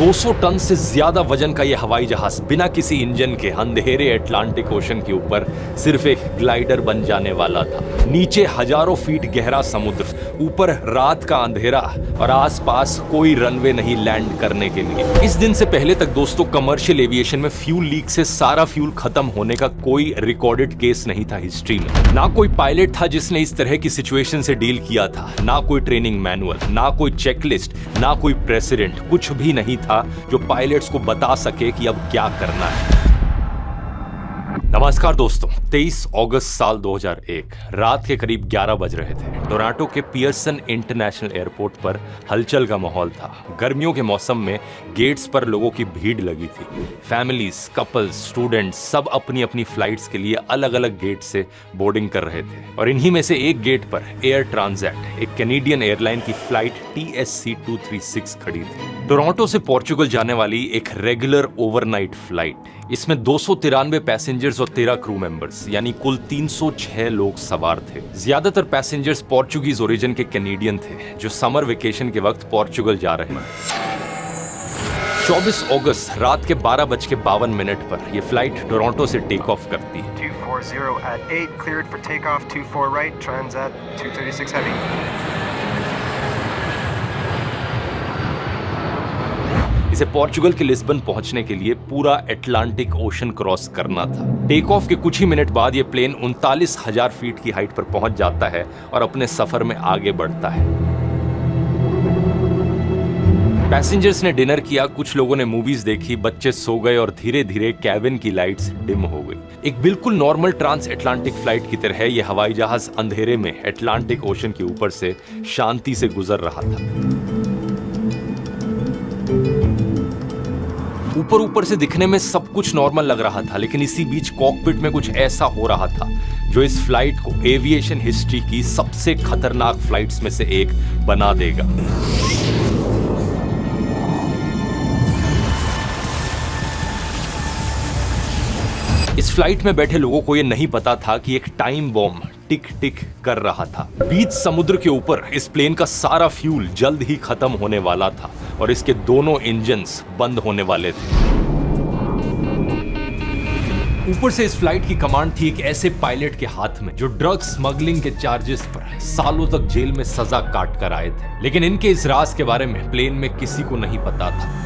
200 ton से ज्यादा वजन का यह हवाई जहाज बिना किसी इंजन के अंधेरे अटलांटिक ओशन के ऊपर सिर्फ एक ग्लाइडर बन जाने वाला था। नीचे हजारों फीट गहरा समुद्र, ऊपर रात का अंधेरा और आसपास कोई रनवे नहीं लैंड करने के लिए। इस दिन से पहले तक दोस्तों कमर्शियल एविएशन में फ्यूल लीक से सारा फ्यूल खत्म होने का कोई रिकॉर्डेड केस नहीं था हिस्ट्री में। ना कोई पायलट था जिसने इस तरह की सिचुएशन से डील किया था, ना कोई ट्रेनिंग मैनुअल, ना कोई चेकलिस्ट, ना कोई प्रेसिडेंट, कुछ भी नहीं था जो पायलट्स को बता सके कि अब क्या करना है। नमस्कार दोस्तों, 23 अगस्त साल 2001 रात के करीब 11 बज रहे थे। टोरंटो के पियर्सन इंटरनेशनल एयरपोर्ट पर हलचल का माहौल था। गर्मियों के मौसम में गेट्स पर लोगों की भीड़ लगी थी। फैमिलीज, कपल्स, स्टूडेंट्स सब अपनी अपनी फ्लाइट्स के लिए अलग अलग गेट से बोर्डिंग कर रहे थे और इन्हीं में से एक गेट पर एयर ट्रांजिट, एक कैनेडियन एयरलाइन की फ्लाइट TSC 236 खड़ी थी। टोरंटो से पोर्चुगल जाने वाली एक रेगुलर ओवरनाइट फ्लाइट। इसमें 293 पैसेंजर्स और 13 क्रू मेंबर्स यानी कुल 306 लोग सवार थे। ज्यादातर पैसेंजर्स पोर्चुगीज ओरिजिन के कैनेडियन थे जो समर वेकेशन के वक्त पोर्चुगल जा रहे थे। 24 अगस्त रात के 12:52 पर यह फ्लाइट टोरंटो से टेक ऑफ करती है। 240 at 8 cleared for takeoff 24 right Transat 236 heavy। इसे पोर्चुगल के लिस्बन पहुंचने के लिए पूरा अटलांटिक ओशन क्रॉस करना था। टेक ऑफ के कुछ ही मिनट बाद यह प्लेन 39,000 फीट की हाइट पर पहुंच जाता है और अपने सफर में आगे बढ़ता है। पैसेंजर्स ने डिनर किया, कुछ लोगों ने मूवीज देखी, बच्चे सो गए और धीरे धीरे कैबिन की लाइट्स डिम हो गई। एक बिल्कुल नॉर्मल ट्रांस अटलांटिक फ्लाइट की तरह यह हवाई जहाज अंधेरे में अटलांटिक ओशन के ऊपर से शांति से गुजर रहा था। ऊपर से दिखने में सब कुछ नॉर्मल लग रहा था, लेकिन इसी बीच कॉकपिट में कुछ ऐसा हो रहा था जो इस फ्लाइट को एविएशन हिस्ट्री की सबसे खतरनाक फ्लाइट्स में से एक बना देगा। इस फ्लाइट में बैठे लोगों को यह नहीं पता था कि एक टाइम बॉम्ब टिक टिक कर रहा था। बीच समुद्र के ऊपर इस प्लेन का सारा फ्यूल जल्द ही खत्म होने वाला था और इसके दोनों इंजन्स बंद होने वाले थे। ऊपर से इस फ्लाइट की कमांड थी एक ऐसे पायलट के हाथ में जो ड्रग स्मगलिंग के चार्जेस पर सालों तक जेल में सजा काट कर आए थे। लेकिन इनके इस राज के बारे में प्लेन में किसी को नहीं पता था।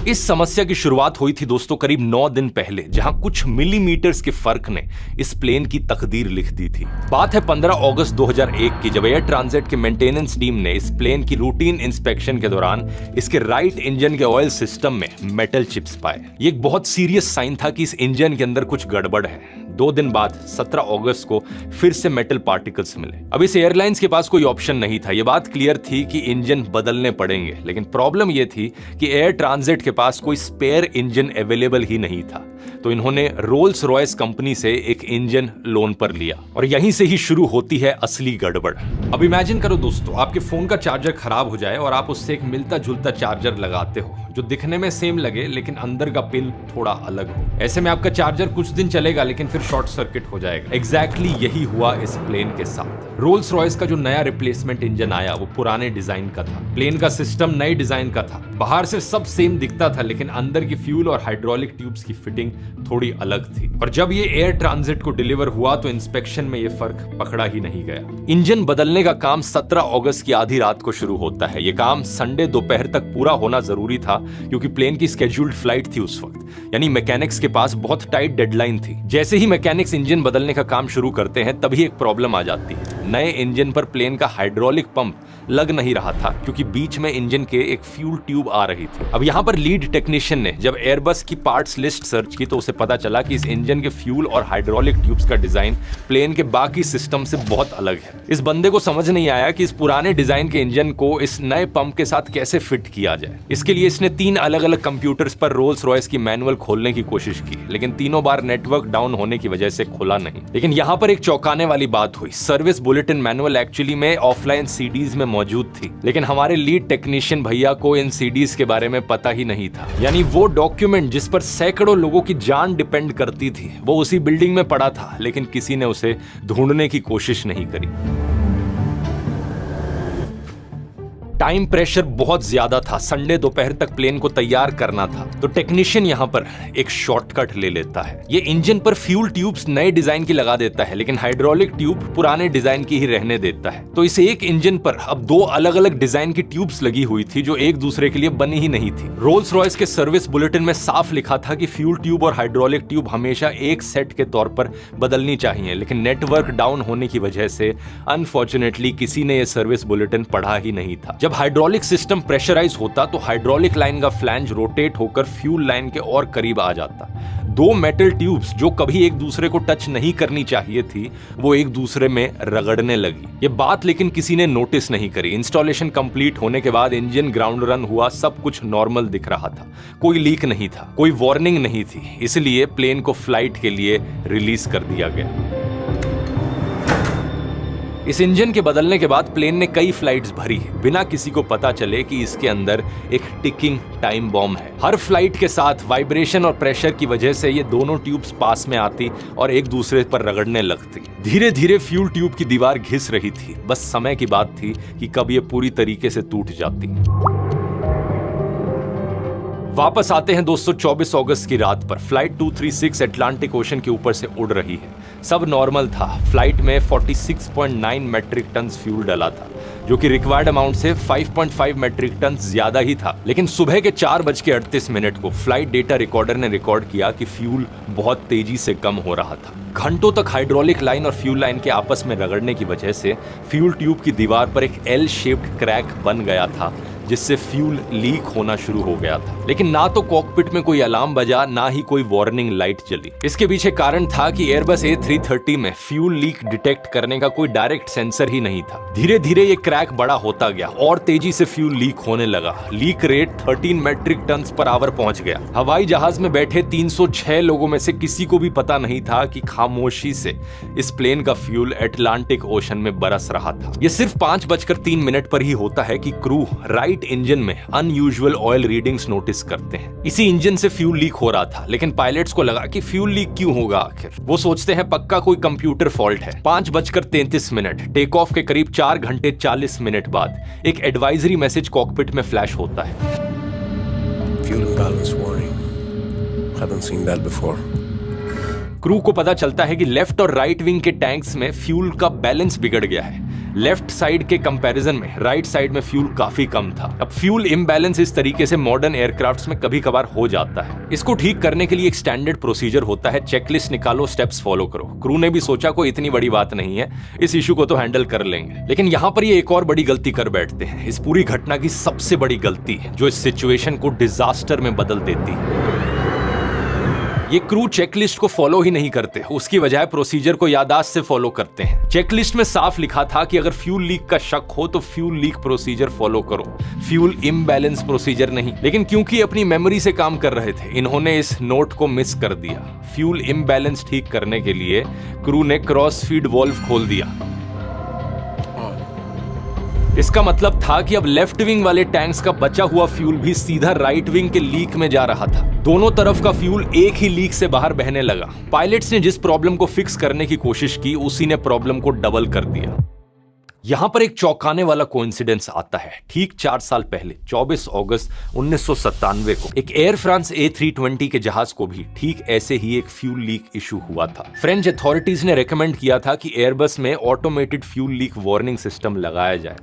इस समस्या की शुरुआत हुई थी दोस्तों करीब 9 दिन पहले, जहां कुछ मिलीमीटर्स के फर्क ने इस प्लेन की तकदीर लिख दी थी। बात है 15 अगस्त 2001 की, जब एयर ट्रांजिट के मेंटेनेंस टीम ने इस प्लेन की रूटीन इंस्पेक्शन के दौरान इसके राइट इंजन के ऑयल सिस्टम में मेटल चिप्स पाए। ये एक बहुत सीरियस साइन था कि इस इंजन के अंदर कुछ गड़बड़ है। 2 दिन बाद 17 अगस्त को फिर से मेटल पार्टिकल्स मिले। अब इस एयरलाइंस के पास कोई ऑप्शन नहीं था। यह बात क्लियर थी कि इंजन बदलने पड़ेंगे, लेकिन प्रॉब्लम यह थी कि एयर ट्रांजिट के पास कोई स्पेयर इंजन अवेलेबल ही नहीं था। तो इन्होंने रोल्स रॉयस कंपनी से एक इंजन लोन पर लिया और यहीं से ही शुरू होती है असली गड़बड़। अब इमेजिन करो दोस्तों, आपके फोन का चार्जर खराब हो जाए और आप उससे एक मिलता जुलता चार्जर लगाते हो जो दिखने में सेम लगे लेकिन अंदर का पिन थोड़ा अलग हो। ऐसे में आपका चार्जर कुछ दिन चलेगा लेकिन फिर शॉर्ट सर्किट हो जाएगा। एग्जैक्टली यही हुआ इस प्लेन के साथ। रोल्स रॉयस का जो नया रिप्लेसमेंट इंजन आया वो पुराने डिजाइन का था। प्लेन का सिस्टम नए डिजाइन का था। बाहर से सब सेम दिखता था लेकिन अंदर की फ्यूल और हाइड्रोलिक ट्यूब्स की फिटिंग थोड़ी अलग थी। और जब ये एयर ट्रांजिट को डिलीवर हुआ तो इंस्पेक्शन में ये फर्क पकड़ा ही नहीं गया। इंजन बदलने का काम 17 अगस्त की आधी रात को शुरू होता है। ये काम संडे दोपहर तक पूरा होना जरूरी था क्योंकि प्लेन की स्केड्यूल्ड फ्लाइट थी उस वक्त, यानी मैकेनिक्स के पास बहुत टाइट डेडलाइन थी। जैसे ही मैकेनिक्स इंजन बदलने का काम शुरू करते हैं तभी एक प्रॉब्लम आ जाती है। नए इंजन पर प्लेन का हाइड्रोलिक पंप लग नहीं रहा था क्योंकि बीच में इंजन के एक फ्यूल ट्यूब आ रही थी। अब यहाँ पर लीड टेक्नीशियन ने जब एयरबस की पार्ट्स लिस्ट सर्च की तो उसे पता चला कि इस इंजन के फ्यूल और हाइड्रोलिक ट्यूब्स का डिजाइन प्लेन के बाकी सिस्टम से बहुत अलग है। इस बंदे को समझ नहीं आया कि इस पुराने डिजाइन के इंजन को इस नए पंप के साथ कैसे फिट किया जाए। इसके लिए इसने 3 अलग अलग कंप्यूटर्स पर रोल्स रॉयस की मैनुअल खोलने की कोशिश की, लेकिन तीनों बार नेटवर्क डाउन होने की वजह से खुला नहीं। लेकिन यहाँ पर एक चौंकाने वाली बात हुई। सर्विस बुलेटिन मैनुअल एक्चुअली में ऑफलाइन सीडीज में मौजूद थी, लेकिन हमारे लीड टेक्नीशियन भैया को इन सीडीज के बारे में पता ही नहीं था। यानी वो डॉक्यूमेंट जिस पर सैकड़ों लोगों की जान डिपेंड करती थी वो उसी बिल्डिंग में पड़ा था, लेकिन किसी ने उसे ढूंढने की कोशिश नहीं करी। टाइम प्रेशर बहुत ज्यादा था, संडे दोपहर तक प्लेन को तैयार करना था, तो टेक्नीशियन यहाँ पर एक शॉर्टकट ले लेता है। ये इंजन पर फ्यूल ट्यूब्स नए डिजाइन की लगा देता है, लेकिन हाइड्रोलिक ट्यूब पुराने डिजाइन की ही रहने देता है। तो इस एक इंजन पर अब दो अलग अलग डिजाइन की ट्यूब्स लगी हुई थी जो एक दूसरे के लिए बनी ही नहीं थी। रोल्स रॉयस के सर्विस बुलेटिन में साफ लिखा था कि फ्यूल ट्यूब और हाइड्रोलिक ट्यूब हमेशा एक सेट के तौर पर बदलनी चाहिए, लेकिन नेटवर्क डाउन होने की वजह से अनफॉर्चुनेटली किसी ने यह सर्विस बुलेटिन पढ़ा ही नहीं था। जब हाइड्रोलिक सिस्टम प्रेशराइज होता तो हाइड्रोलिक लाइन का फ्लैंज रोटेट होकर फ्यूल लाइन के और करीब आ जाता। दो मेटल ट्यूब्स जो कभी एक दूसरे को टच नहीं करनी चाहिए थी, वो एक दूसरे में रगड़ने लगी। ये बात लेकिन किसी ने नोटिस नहीं करी। इंस्टॉलेशन कंप्लीट होने के बाद इंजन ग्राउंड रन हुआ, सब कुछ नॉर्मल दिख रहा था, कोई लीक नहीं था, कोई वार्निंग नहीं थी, इसलिए प्लेन को फ्लाइट के लिए रिलीज कर दिया गया। इस इंजन के बदलने के बाद प्लेन ने कई फ्लाइट्स भरी बिना किसी को पता चले कि इसके अंदर एक टिकिंग टाइम बॉम्ब है। हर फ्लाइट के साथ वाइब्रेशन और प्रेशर की वजह से ये दोनों ट्यूब्स पास में आती और एक दूसरे पर रगड़ने लगती। धीरे धीरे फ्यूल ट्यूब की दीवार घिस रही थी, बस समय की बात थी कि कब ये पूरी तरीके से टूट जाती। वापस आते हैं दोस्तों 24 अगस्त की रात पर। फ्लाइट 236 अटलांटिक ओशन के ऊपर से उड़ रही है। सब नॉर्मल था। फ्लाइट में 46.9 मेट्रिक टन फ्यूल डला था, जो कि रिक्वायर्ड अमाउंट से 5.5 मेट्रिक टन ज्यादा ही था। लेकिन सुबह के 4:38 को फ्लाइट डेटा रिकॉर्डर ने रिकॉर्ड किया कि फ्यूल बहुत तेजी से कम हो रहा था। घंटों तक हाइड्रोलिक लाइन और फ्यूल लाइन के आपस में रगड़ने की वजह से फ्यूल ट्यूब की दीवार पर एक एल शेप्ड क्रैक बन गया था, जिससे फ्यूल लीक होना शुरू हो गया था। लेकिन ना तो कॉकपिट में कोई अलार्म बजा, ना ही कोई वार्निंग लाइट जली। इसके पीछे कारण था कि एयरबस A330 में फ्यूल लीक डिटेक्ट करने का कोई डायरेक्ट सेंसर ही नहीं था। धीरे धीरे ये क्रैक बड़ा होता गया और तेजी से फ्यूल लीक होने लगा। Leak rate 13 metric ton per hour पहुंच गया। हवाई जहाज में बैठे 306 लोगों में से किसी को भी पता नहीं था कि खामोशी से इस प्लेन का फ्यूल अटलांटिक ओशन में बरस रहा था। यह सिर्फ 5:03 पर ही होता है कि क्रू राइट इंजन में अनयूजुअल ऑयल रीडिंग्स नोटिस करते हैं। इसी इंजन से फ्यूल लीक हो रहा था, लेकिन पायलट्स को लगा कि फ्यूल लीक क्यों होगा आखिर। वो सोचते हैं पक्का कोई कंप्यूटर फॉल्ट है। 5:33 टेक ऑफ के करीब 4 घंटे 40 मिनट बाद एक एडवाइजरी मैसेज कॉकपिट में फ्लैश होता है। Fuel imbalance warning. Haven't seen that before. Crew को पता चलता है कि लेफ्ट और राइट विंग के टैंक्स में फ्यूल का बैलेंस बिगड़ गया है। लेफ्ट साइड के कंपैरिजन में राइट साइड में फ्यूल काफी कम था। अब फ्यूल इम्बैलेंस इस तरीके से मॉडर्न एयरक्राफ्ट्स में कभी कभार हो जाता है। इसको ठीक करने के लिए एक स्टैंडर्ड प्रोसीजर होता है, चेकलिस्ट निकालो, स्टेप्स फॉलो करो। क्रू ने भी सोचा कोई इतनी बड़ी बात नहीं है, इस इशू को तो हैंडल कर लेंगे। लेकिन यहाँ पर ये एक और बड़ी गलती कर बैठते हैं। इस पूरी घटना की सबसे बड़ी गलती जो इस सिचुएशन को डिजास्टर में बदल देती है। ये क्रू चेकलिस्ट को फॉलो ही नहीं करते, उसकी बजाय प्रोसीजर को याददाश्त से फॉलो करते हैं। चेकलिस्ट में साफ लिखा था कि अगर फ्यूल लीक का शक हो तो फ्यूल लीक प्रोसीजर फॉलो करो, फ्यूल इम्बैलेंस प्रोसीजर नहीं। लेकिन क्योंकि अपनी मेमोरी से काम कर रहे थे, इन्होंने इस नोट को मिस कर दिया। फ्यूल इम्बैलेंस ठीक करने के लिए क्रू ने क्रॉस फीड वॉल्व खोल दिया। इसका मतलब था कि अब लेफ्ट विंग वाले टैंक्स का बचा हुआ फ्यूल भी सीधा राइट विंग के लीक में जा रहा था। दोनों तरफ का फ्यूल एक ही लीक से बाहर बहने लगा। पायलट्स ने जिस प्रॉब्लम को फिक्स करने की कोशिश की, उसी ने प्रॉब्लम को डबल कर दिया। यहां पर एक चौंकाने वाला कोइंसिडेंस आता है। ठीक 4 साल पहले 24 अगस्त 1997 को एक एयर फ्रांस A320 के जहाज को भी ठीक ऐसे ही एक फ्यूल लीक इशू हुआ था। फ्रेंच अथॉरिटीज ने रेकमेंड किया था कि एयरबस में automated fuel leak warning system लगाया जाए।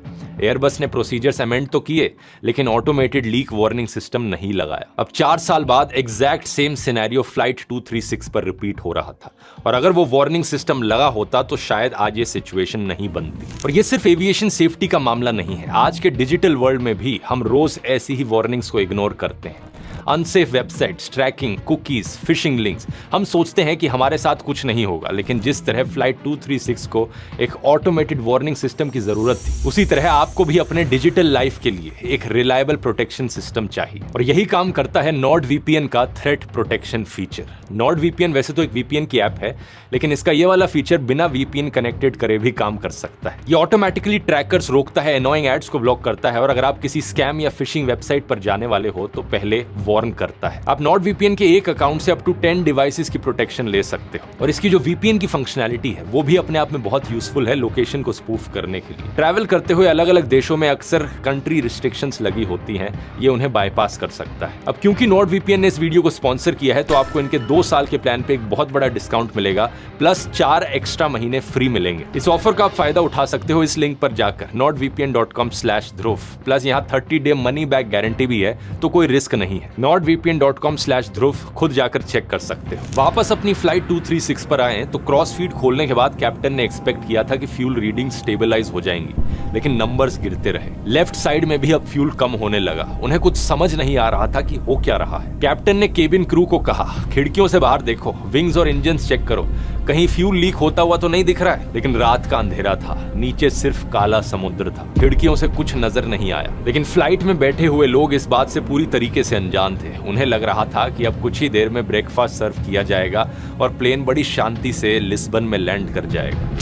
एयरबस ने प्रोसीजर्स अमेंड तो किए, लेकिन ऑटोमेटेड लीक वार्निंग सिस्टम नहीं लगाया। अब 4 साल बाद एग्जैक्ट सेम सिनेरियो फ्लाइट 236 पर रिपीट हो रहा था, और अगर वो वार्निंग सिस्टम लगा होता तो शायद आज ये सिचुएशन नहीं बनती। और ये सिर्फ एविएशन सेफ्टी का मामला नहीं है, आज के डिजिटल वर्ल्ड में भी हम रोज ऐसी ही वार्निंग्स को इग्नोर करते हैं। Unsafe websites, tracking, cookies, phishing links, हम सोचते हैं कि हमारे साथ कुछ नहीं होगा, लेकिन जिस तरह फ्लाइट 236 को एक ऑटोमेटेड वार्निंग सिस्टम की जरूरत थी, उसी तरह आपको भी अपने डिजिटल लाइफ के लिए एक रिलायबल प्रोटेक्शन सिस्टम चाहिए। और यही काम करता है NordVPN का थ्रेट प्रोटेक्शन फीचर। NordVPN वैसे तो एक VPN की ऐप है, लेकिन इसका ये वाला फीचर बिना VPN कनेक्टेड करे भी काम कर सकता है। ये ऑटोमेटिकली ट्रैकर्स रोकता है, एनोइंग एड्स को ब्लॉक करता है, और अगर आप किसी स्कैम या फिशिंग वेबसाइट पर जाने वाले हो तो पहले वार्न करता है। आप NordVPN के एक अकाउंट से अप टू 10 डिवाइसेस की प्रोटेक्शन ले सकते हो और इसकी जो VPN की फंक्शनैलिटी है वो भी अपने आप में बहुत यूजफुल है लोकेशन को स्पूफ करने के लिए। ट्रैवल करते हुए अलग अलग देशों में अक्सर कंट्री रिस्ट्रिक्शंस लगी होती हैं, ये उन्हें बाईपास कर सकता है। अब क्योंकि NordVPN ने इस वीडियो को स्पॉन्सर किया है तो आपको इनके 2 साल के प्लान पे एक बहुत बड़ा डिस्काउंट मिलेगा, प्लस 4 एक्स्ट्रा महीने फ्री मिलेंगे। इस ऑफर का आप फायदा उठा सकते हो इस लिंक पर जाकर nordvpn.com/dhruv। प्लस यहाँ 30 डे मनी बैक गारंटी भी है, तो कोई रिस्क नहीं है। nordvpn.com/dhruv खुद जाकर चेक कर सकते हो। वापस अपनी फ्लाइट 236 पर आए तो क्रॉस फीड खोलने के बाद कैप्टन ने एक्सपेक्ट किया था कि फ्यूल रीडिंग स्टेबलाइज हो जाएंगी, लेकिन नंबर्स गिरते रहे। लेफ्ट साइड में भी अब फ्यूल कम होने लगा। उन्हें कुछ समझ नहीं आ रहा था कि हो क्या रहा है। कैप्टन ने केबिन क्रू को कहा, खिड़कियों से बाहर देखो, विंग्स और इंजन्स चेक करो, कहीं फ्यूल लीक होता हुआ तो नहीं दिख रहा है। लेकिन रात का अंधेरा था, नीचे सिर्फ काला समुद्र था, खिड़कियों से कुछ नजर नहीं आया। लेकिन फ्लाइट में बैठे हुए लोग इस बात से पूरी तरीके से अनजान थे। उन्हें लग रहा था कि अब कुछ ही देर में ब्रेकफास्ट सर्व किया जाएगा और प्लेन बड़ी शांति से लिस्बन में लैंड कर जाएगा।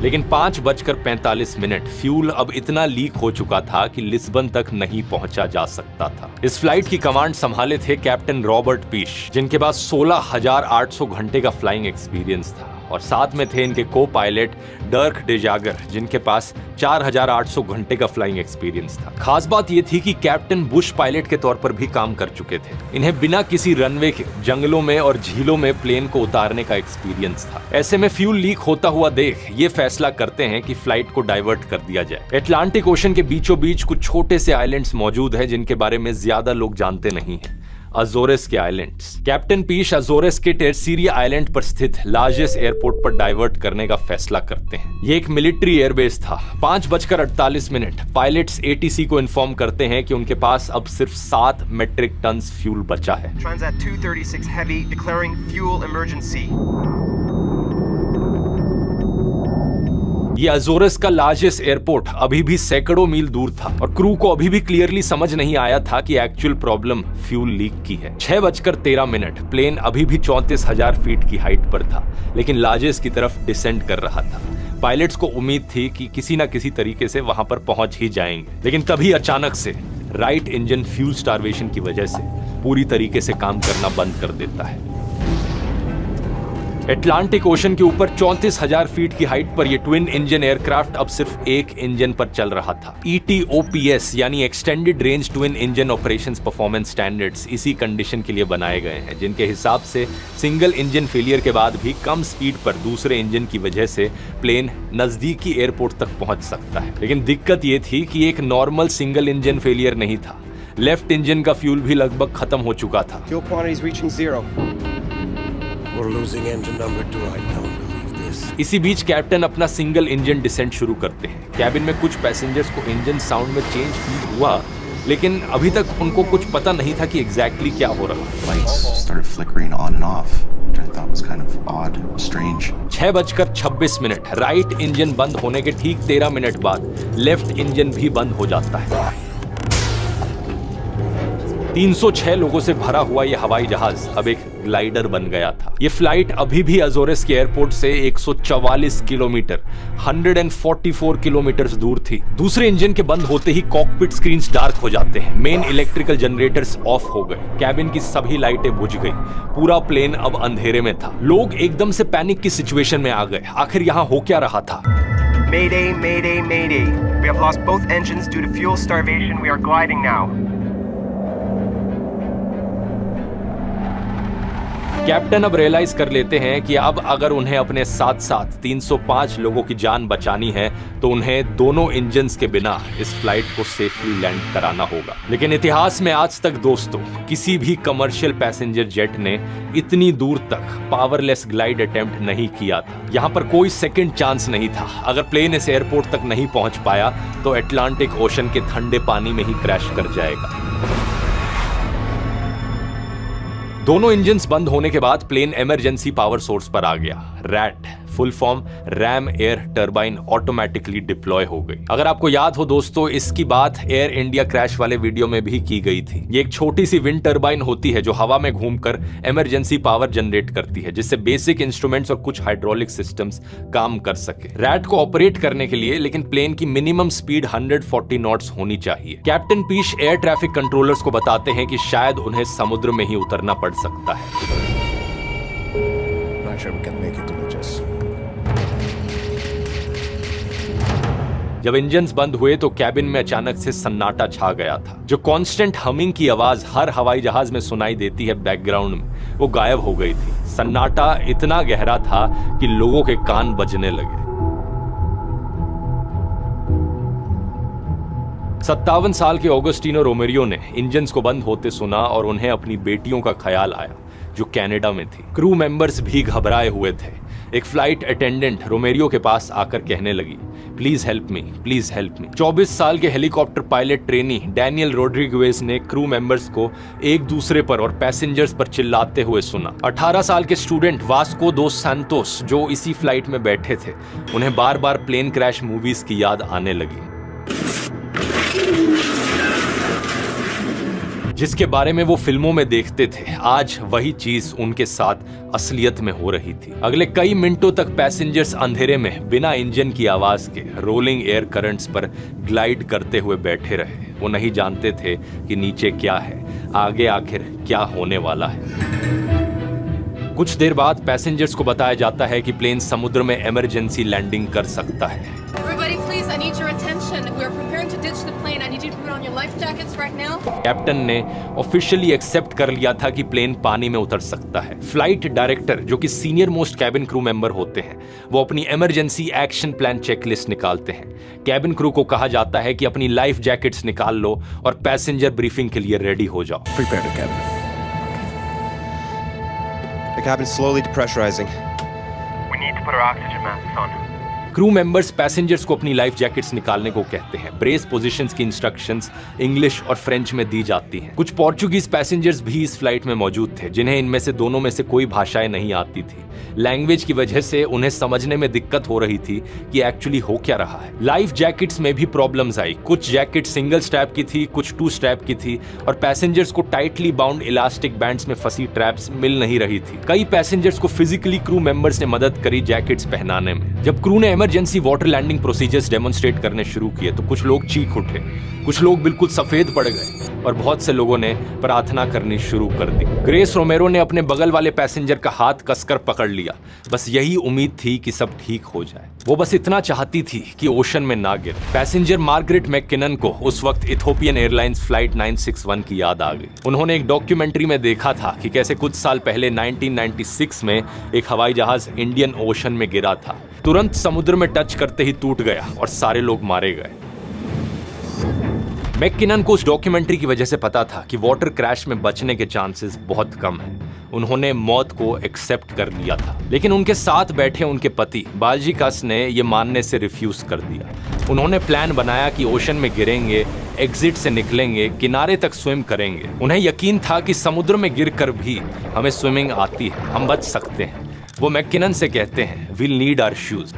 लेकिन 5:45 फ्यूल अब इतना लीक हो चुका था कि लिस्बन तक नहीं पहुंचा जा सकता था। इस फ्लाइट की कमांड संभाले थे कैप्टन रॉबर्ट पीश, जिनके पास 16,800 घंटे का फ्लाइंग एक्सपीरियंस था, और साथ में थे इनके को पायलट डर्क डेजागर, जिनके पास 4,800 घंटे का फ्लाइंग एक्सपीरियंस था। खास बात यह थी कि कैप्टन बुश पायलट के तौर पर भी काम कर चुके थे। इन्हें बिना किसी रनवे के जंगलों में और झीलों में प्लेन को उतारने का एक्सपीरियंस था। ऐसे में फ्यूल लीक होता हुआ देख ये फैसला करते हैं कि फ्लाइट को डाइवर्ट कर दिया जाए। अटलांटिक ओशन के बीचों बीच कुछ छोटे से आइलैंड्स मौजूद हैं जिनके बारे में ज्यादा लोग जानते नहीं हैं। अजोरेस के आइलैंड्स। कैप्टन पीश अजोरेस के टेरसीरिया आइलैंड पर स्थित लार्जेस्ट एयरपोर्ट पर डाइवर्ट करने का फैसला करते हैं। ये एक मिलिट्री एयरबेस था। 5:48 पायलट्स ATC को इन्फॉर्म करते हैं कि उनके पास अब सिर्फ 7 मेट्रिक टन फ्यूल बचा है। Transat 236 Heavy declaring fuel emergency. ये अजोरस का लार्जेस्ट एयरपोर्ट अभी भी सैकड़ों मील दूर था और क्रू को अभी भी क्लियरली समझ नहीं आया था कि एक्चुअल प्रॉब्लम फ्यूल लीक की है। 6:13 प्लेन अभी भी 34,000 फीट की हाइट पर था, लेकिन लार्जेस्ट की तरफ डिसेंड कर रहा था। पायलट्स को उम्मीद थी कि किसी न किसी तरीके से वहां पर पहुंच ही जाएंगे, लेकिन तभी अचानक से राइट इंजन फ्यूल स्टार्वेशन की वजह से पूरी तरीके से काम करना बंद कर देता है। अटलांटिक ओशन के ऊपर 34,000 फीट की हाइट पर यह ट्विन इंजन एयरक्राफ्ट अब सिर्फ एक इंजन पर चल रहा था। ETOPS यानी extended range twin engine operations performance standards इसी कंडीशन के लिए बनाए गए हैं, जिनके हिसाब से सिंगल इंजन फेलियर के बाद भी कम स्पीड पर दूसरे इंजन की वजह से प्लेन नजदीकी एयरपोर्ट तक पहुंच सकता है। लेकिन दिक्कत यह थी कि एक नॉर्मल सिंगल इंजन फेलियर नहीं था, लेफ्ट इंजन का फ्यूल भी लगभग खत्म हो चुका था। Fuel quantities reaching 0. We're losing engine number 2. I don't believe this. इसी बीच कैप्टन अपना सिंगल इंजन डिसेंट शुरू करते हैं। कैबिन में कुछ पैसेंजर्स को इंजन साउंड में चेंज फील हुआ, लेकिन अभी तक उनको कुछ पता नहीं था कि एग्जैक्टली क्या हो रहा है। Lights started flickering on and off, which I thought was kind of odd, strange. 6:26 right engine बंद होने के ठीक 13 मिनट बाद लेफ्ट इंजन भी बंद हो जाता है। 306 लोगों से भरा हुआ यह हवाई जहाज अब एक ग्लाइडर बन गया था। यह फ्लाइट अभी भी अजोरेस के एयरपोर्ट से 144 किलोमीटर 144 किलोमीटर दूर थी। दूसरे इंजन के बंद होते ही कॉकपिट स्क्रीन्स डार्क हो जाते हैं, मेन इलेक्ट्रिकल जनरेटर्स ऑफ हो गए, कैबिन की सभी लाइटें बुझ गई, पूरा प्लेन अब अंधेरे में था। लोग एकदम से पैनिक की सिचुएशन में आ गए। आखिर यहाँ हो क्या रहा था? Mayday, mayday, mayday. We have lost both engines due to fuel starvation. We are gliding now. Captain अब रियलाइज कर लेते हैं कि अब अगर उन्हें अपने साथ साथ 305 लोगों की जान बचानी है तो उन्हें दोनों इंजन्स के बिना इस फ्लाइट को सेफली लैंड कराना होगा। लेकिन इतिहास में आज तक दोस्तों किसी भी कमर्शियल पैसेंजर जेट ने इतनी दूर तक पावरलेस ग्लाइड अटेम्प्ट नहीं किया था। यहाँ पर कोई सेकंड चांस नहीं था। अगर प्लेन इस एयरपोर्ट तक नहीं पहुंच पाया तो अटलांटिक ओशन के ठंडे पानी में ही क्रैश कर जाएगा। दोनों इंजन्स बंद होने के बाद प्लेन इमरजेंसी पावर सोर्स पर आ गया। Rat full form RAM air turbine automatically deploy हो गई। अगर आपको याद हो दोस्तों, इसकी बात एयर इंडिया क्रैश वाले वीडियो में भी की गई थी। ये एक छोटी सी विंड टर्बाइन होती है जो हवा में घूमकर इमरजेंसी पावर जनरेट करती है, जिससे बेसिक इंस्ट्रूमेंट्स और कुछ हाइड्रोलिक सिस्टम्स काम कर सके। रैट को ऑपरेट करने के लिए लेकिन प्लेन की मिनिमम स्पीड 140 नॉट्स होनी चाहिए। कैप्टन पीश एयर ट्रैफिक कंट्रोलर्स को बताते हैं कि शायद उन्हें समुद्र में ही उतरना पड़ सकता है। Not sure we can make it to Lucas. जब इंजन्स बंद हुए तो कैबिन में अचानक से सन्नाटा छा गया था। जो कांस्टेंट हमिंग की आवाज हर हवाई जहाज में सुनाई देती है बैकग्राउंड में, वो गायब हो गई थी। सन्नाटा इतना गहरा था कि लोगों के कान बजने लगे। 57 साल के ऑगस्टिनो रोमेरियो ने इंजन्स को बंद होते सुना और उन्हें अपनी बेटियों का ख्याल आया जो कनाडा में थी। क्रू मेंबर्स भी घबराए हुए थे। एक फ्लाइट अटेंडेंट रोमेरियो के पास आकर कहने लगी, please help me, please help me. 24 साल के helicopter pilot trainee Daniel Rodriguez ने क्रू मेंबर्स को एक दूसरे पर और पैसेंजर्स पर चिल्लाते हुए सुना। 18 साल के स्टूडेंट वास्को दो सैंतोस जो इसी फ्लाइट में बैठे थे, उन्हें बार बार प्लेन क्रैश मूवीज की याद आने लगी, जिसके बारे में वो फिल्मों में देखते थे। आज वही चीज उनके साथ असलियत में हो रही थी। अगले कई मिनटों तक पैसेंजर्स अंधेरे में बिना इंजन की आवाज के रोलिंग एयर करंट्स पर ग्लाइड करते हुए बैठे रहे। वो नहीं जानते थे कि नीचे क्या है, आगे आखिर क्या होने वाला है। कुछ देर बाद पैसेंजर्स को बताया जाता है कि प्लेन समुद्र में इमरजेंसी लैंडिंग कर सकता है। कैप्टन ने ऑफिशियली एक्सेप्ट कर लिया था कि प्लेन पानी में उतर सकता है। फ्लाइट डायरेक्टर, जो कि senior most cabin crew member होते हैं, वो अपनी इमरजेंसी एक्शन प्लान चेकलिस्ट निकालते हैं। कैबिन क्रू को कहा जाता है कि अपनी लाइफ जैकेट्स निकाल लो और पैसेंजर ब्रीफिंग के लिए रेडी हो जाओ। Prepare the cabin. The cabin's slowly depressurizing. We need to put our oxygen masks on. Crew members passengers को अपनी लाइफ जैकेट्स निकालने को कहते हैं। ब्रेस पोजीशंस की इंस्ट्रक्शंस इंग्लिश और फ्रेंच में दी जाती हैं। कुछ पोर्चुगीज पैसेंजर्स भी इस फ्लाइट में मौजूद थे, जिन्हें इनमें से दोनों में से कोई भाषाएं नहीं आती थी। लैंग्वेज की वजह से उन्हें समझने में दिक्कत हो रही थी कि एक्चुअली हो क्या रहा है। लाइफ जैकेट्स में भी प्रॉब्लम्स आई। कुछ जैकेट सिंगल स्ट्रैप की थी, कुछ 2 स्ट्रैप की थी और पैसेंजर्स को टाइटली बाउंड इलास्टिक बैंड्स में फंसी ट्रैप्स मिल नहीं रही थी। कई पैसेंजर्स को फिजिकली क्रू मेंबर्स ने मदद करी जैकेट्स पहनाने में। जब क्रू ने emergency water landing procedures demonstrate करने शुरू किए तो कुछ लोग चीख उठे, कुछ लोग बिल्कुल सफेद पड़ गए और बहुत से लोगों ने प्रार्थना करनी शुरू कर दी। ग्रेस रोमेरो ने अपने बगल वाले पैसेंजर का हाथ कसकर पकड़ लिया। बस यही उम्मीद थी कि सब ठीक हो जाए। वो बस इतना चाहती थी कि ओशन में ना गिरे। पैसेंजर मार्गरेट मैककिनन को उस वक्त इथोपियन एयरलाइंस फ्लाइट 961 की याद आ गई। उन्होंने एक डॉक्यूमेंट्री में देखा था कि कैसे कुछ साल पहले 1996 में एक हवाई जहाज इंडियन ओशन में गिरा था। तुरंत समुद्र में टच करते ही टूट गया और सारे लोग मारे गए। मैककिनन को उस डॉक्यूमेंट्री की वजह से पता था कि वाटर क्रैश में बचने के चांसेस बहुत कम हैं। उन्होंने मौत को एक्सेप्ट कर लिया था, लेकिन उनके साथ बैठे उनके पति बाल्जिकस ने यह मानने से रिफ्यूज कर दिया। उन्होंने प्लान बनाया कि ओशन में गिरेंगे, एग्जिट से निकलेंगे, किनारे तक स्विम करेंगे। उन्हें यकीन था कि समुद्र में गिरकर भी हमें स्विमिंग आती है, हम बच सकते हैं। वो मैककिनन से कहते हैं, विल नीड आवर शूज,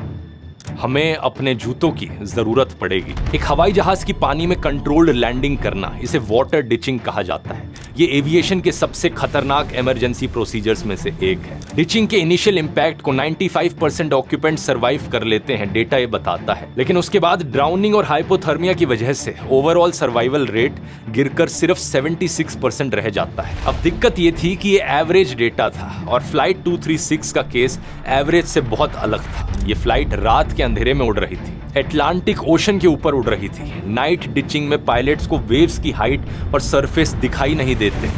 हमें अपने जूतों की जरूरत पड़ेगी। एक हवाई जहाज की पानी में कंट्रोल्ड लैंडिंग करना, इसे वाटर डिचिंग कहा जाता है। ये एविएशन के सबसे खतरनाक इमरजेंसी प्रोसीजर्स में से एक है। डिचिंग के इनिशियल इंपैक्ट को 95% ऑक्यूपेंट सर्वाइव कर लेते हैं, डेटा ये बताता है। लेकिन उसके बाद ड्राउनिंग और हाइपोथर्मिया की वजह से ओवरऑल सर्वाइवल रेट गिरकर सिर्फ 76% रह जाता है। अब दिक्कत ये थी कि ये एवरेज डेटा था और फ्लाइट 236 का केस एवरेज से बहुत अलग था। ये फ्लाइट रात के अंधेरे में उड़ रही थी, अटलांटिक ओशन के ऊपर उड़ रही थी। नाइट डिचिंग में पायलट्स को वेव्स की हाइट और सरफेस दिखाई नहीं देते।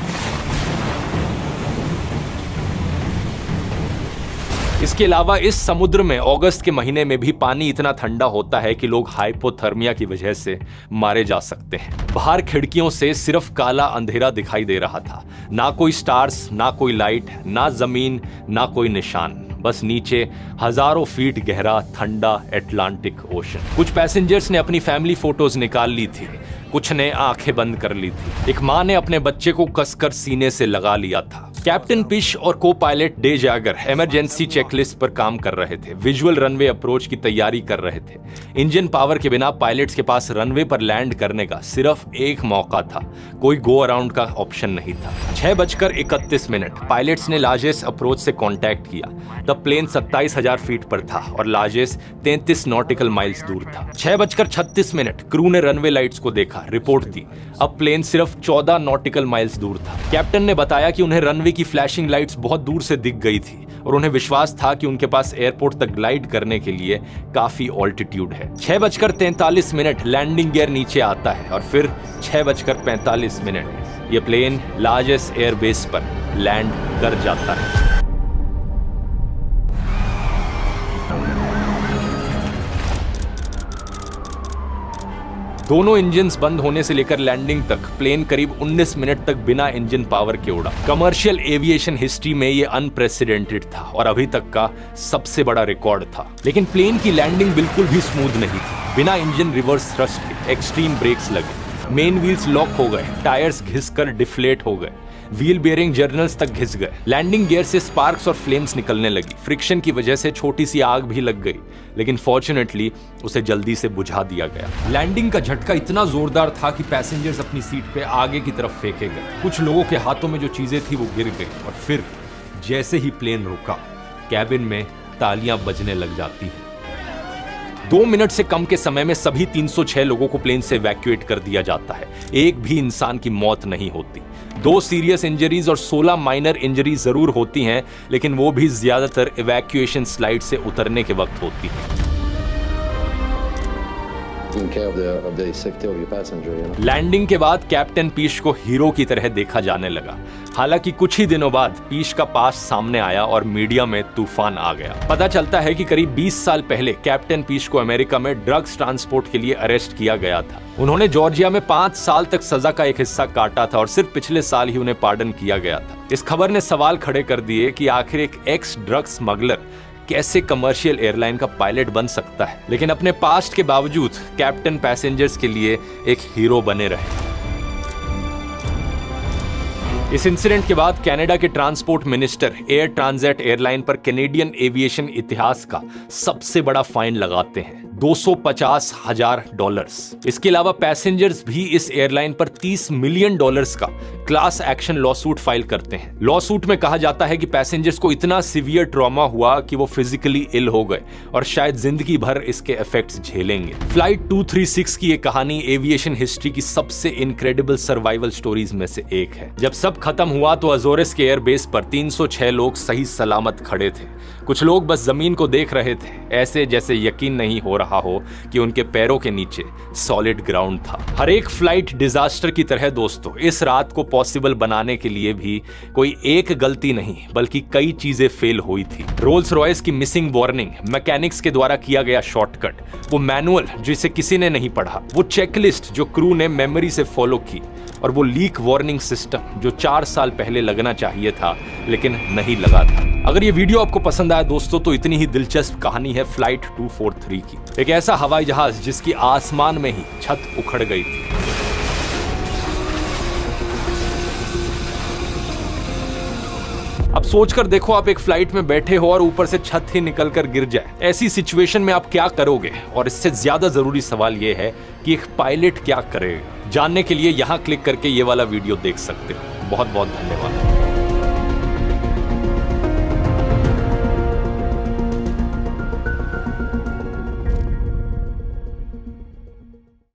इसके अलावा इस समुद्र में अगस्त के महीने में भी पानी इतना ठंडा होता है कि लोग हाइपोथर्मिया की वजह से मारे जा सकते हैं। बाहर खिड़कियों से सिर्फ काला अंधेरा दिखाई दे रहा था, ना कोई स्टार्स, ना कोई लाइट, ना जमीन, ना कोई निशान, बस नीचे हजारों फीट गहरा ठंडा अटलांटिक ओशन। कुछ पैसेंजर्स ने अपनी फैमिली फोटोज निकाल ली थी, कुछ ने आंखें बंद कर ली थी। एक मां ने अपने बच्चे को कसकर सीने से लगा लिया था। कैप्टन पिश और को pilot day Jaeger emergency checklist पर काम कर रहे थे, विजुअल रनवे अप्रोच की तैयारी कर रहे थे। इंजन पावर के बिना पायलट्स के पास रनवे पर लैंड करने का सिर्फ एक मौका था, कोई गो अराउंड का ऑप्शन नहीं था। 6:31 पायलट्स ने लार्जेस्ट अप्रोच से कांटेक्ट किया। तब प्लेन 27,000 फीट पर था और लार्जेस्ट 33 नॉटिकल माइल्स दूर था। 6:36 क्रू ने रनवे लाइट्स को देखा, रिपोर्ट दी। अब प्लेन सिर्फ 14 नॉटिकल माइल्स दूर था। कैप्टन ने बताया कि उन्हें रनवे की फ्लैशिंग लाइट्स बहुत दूर से दिख गई थी और उन्हें विश्वास था कि उनके पास एयरपोर्ट तक ग्लाइड करने के लिए काफी ऑल्टीट्यूड है। 6:43 लैंडिंग गियर नीचे आता है और फिर 6:45 ये प्लेन लार्जेस्ट एयरबेस पर लैंड कर जाता है। दोनों इंजन्स बंद होने से लेकर लैंडिंग तक प्लेन करीब 19 मिनट तक बिना इंजन पावर के उड़ा। कमर्शियल एविएशन हिस्ट्री में ये अनप्रेसिडेंटेड था और अभी तक का सबसे बड़ा रिकॉर्ड था। लेकिन प्लेन की लैंडिंग बिल्कुल भी स्मूथ नहीं थी। बिना इंजन रिवर्स थ्रस्ट के एक्सट्रीम ब्रेक्स लगे, मेन व्हील्स लॉक हो गए, टायर्स घिसकर डिफ्लेट हो गए, व्हील बेयरिंग जर्नल्स तक घिस गए। लैंडिंग गियर से स्पार्क्स और फ्लेम्स निकलने लगी। फ्रिक्शन की वजह से छोटी सी आग भी लग गई, लेकिन फॉर्चुनेटली उसे जल्दी से बुझा दिया गया। लैंडिंग का झटका इतना जोरदार था कि पैसेंजर्स अपनी सीट पे आगे की तरफ फेंके गए। कुछ लोगों के हाथों में जो चीजें थी वो गिर गई और फिर जैसे ही प्लेन रुका, कैबिन में तालियां बजने लग जाती है। 2 मिनट से कम के समय में सभी 306 लोगों को प्लेन से इवैक्यूएट कर दिया जाता है। एक भी इंसान की मौत नहीं होती। 2 सीरियस इंजरीज और 16 माइनर इंजरीज जरूर होती हैं, लेकिन वो भी ज्यादातर इवैक्यूएशन स्लाइड से उतरने के वक्त होती है। लैंडिंग के बाद कैप्टन पीश को हीरो की तरह देखा जाने लगा। हालांकि कुछ ही दिनों बाद पीश का पास सामने आया और मीडिया में तूफान आ गया। पता चलता है कि करीब 20 साल पहले कैप्टन पीश को अमेरिका में ड्रग्स ट्रांसपोर्ट के लिए अरेस्ट किया गया था। उन्होंने जॉर्जिया में 5 साल तक सजा का एक हिस्सा काटा था और सिर्फ पिछले साल ही उन्हें पार्डन किया गया था। इस खबर ने सवाल खड़े कर दिए कि आखिर एक एक्स ड्रग्स स्मगलर कैसे कमर्शियल एयरलाइन का पायलट बन सकता है। लेकिन अपने पास्ट के बावजूद कैप्टन पैसेंजर्स के लिए एक हीरो बने रहे। इस इंसिडेंट के बाद कनाडा के transport minister air transit airline पर कैनेडियन एविएशन इतिहास का सबसे बड़ा फाइन लगाते हैं, $250,000। इसके अलावा पैसेंजर्स भी इस एयरलाइन पर $30 मिलियन का क्लास एक्शन लॉसूट फाइल करते हैं। लॉसूट में कहा जाता है कि पैसेंजर्स को इतना सीवियर ट्रॉमा हुआ कि वो फिजिकली इल हो गए और शायद जिंदगी भर इसके इफेक्ट्स झेलेंगे। फ्लाइट 236 की ये कहानी एविएशन हिस्ट्री की सबसे इनक्रेडिबल सर्वाइवल स्टोरीज में से एक है। जब सब खत्म हुआ तो अजोरेस के एयरबेस पर 306 लोग सही सलामत खड़े थे। कुछ लोग बस जमीन को देख रहे थे, ऐसे जैसे यकीन नहीं हो रहा हो कि उनके पैरों के नीचे सॉलिड ग्राउंड था। हर एक फ्लाइट डिजास्टर की तरह दोस्तों, इस रात को पॉसिबल बनाने के लिए भी कोई एक गलती नहीं बल्कि कई चीजें फेल हुई थी। रोल्स रॉयस की मिसिंग वार्निंग, मैकेनिक्स के द्वारा किया गया शॉर्टकट, वो मैनुअल जिसे किसी ने नहीं पढ़ा, वो चेकलिस्ट जो क्रू ने मेमोरी से फॉलो की, और वो लीक वार्निंग सिस्टम जो 4 साल पहले लगना चाहिए था लेकिन नहीं लगा था। अगर ये वीडियो आपको पसंद आया दोस्तों तो इतनी ही दिलचस्प कहानी है फ्लाइट 243 की। एक ऐसा हवाई जहाज जिसकी आसमान में ही छत उखड़ गई थी। अब सोचकर देखो, आप एक फ्लाइट में बैठे हो और ऊपर से छत ही निकलकर गिर जाए। ऐसी सिचुएशन में आप क्या करोगे? और इससे ज्यादा जरूरी सवाल यह है कि एक पायलट क्या करेगा। जानने के लिए यहां क्लिक करके ये वाला वीडियो देख सकते हो। बहुत बहुत धन्यवाद।